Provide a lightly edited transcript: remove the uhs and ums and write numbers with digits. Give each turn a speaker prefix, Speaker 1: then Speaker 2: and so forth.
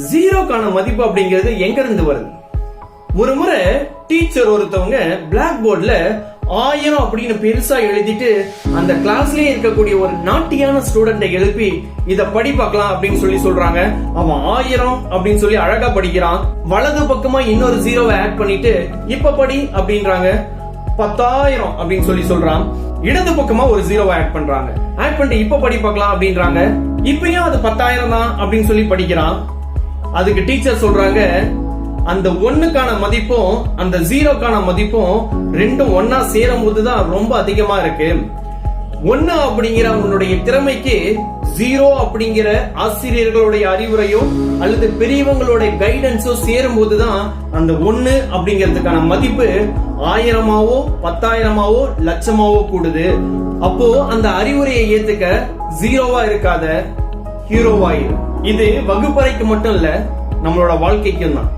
Speaker 1: ஜீரோக்கான மதிப்பு அப்படிங்கிறது எங்க இருந்து வருது? ஒரு முறை டீச்சர் ஒருத்தவங்க பிளாக் போர்ட்ல 1000 அப்படின்னு பெருசா எழுதிட்டு அந்த கிளாஸ்லயே இருக்கக்கூடிய ஒரு நாட்டியான ஸ்டூடெண்ட்டை எழுப்பி இத படி பார்க்கலாம் அப்படின்னு சொல்றாங்க. அவன் 1000 அப்படின்னு சொல்லி அழகா படிக்கிறான். வலது பக்கமா இன்னொரு ஜீரோவை ஆட் பண்ணிட்டு இப்ப படி அப்படின்றாங்க. 10,000 அப்படின்னு சொல்றான். இடது பக்கமா ஒரு ஜீரோவை ஆட் பண்றாங்க. ஆட் பண்ணிட்டு இப்ப படி பார்க்கலாம் அப்படின்றாங்க. இப்பயும் அது 10,000 தான் அப்படின்னு சொல்லி படிக்கிறான். அதுக்கு டீச்சர் சொல்றாங்க, அந்த 1க்கான மதிப்பும் அந்த 0க்கான மதிப்பும் ரெண்டும் ஒன்னா சேரும் போதுதான் ரொம்ப அதிகமா இருக்கு. 1 அப்படிங்கிற உன்னுடைய திறமைக்கு 0 அப்படிங்கிற ஆசிரியர்களுடைய அறிவுரையோ அல்லது பெரியவங்களோட கைடன்ஸோ சேரும் போதுதான் அந்த 1 அப்படிங்கிறதுக்கான மதிப்பு 1000மாவோ 10,000மாவோ லட்சமாவோ கூடுது. அப்போ அந்த அறிவுரையை ஏத்துக்க 0வா இருக்காத, ஹீரோவா இரு. இது வகுப்பறைக்கு மட்டும் இல்ல, நம்மளோட வாழ்க்கைக்கும் தான்.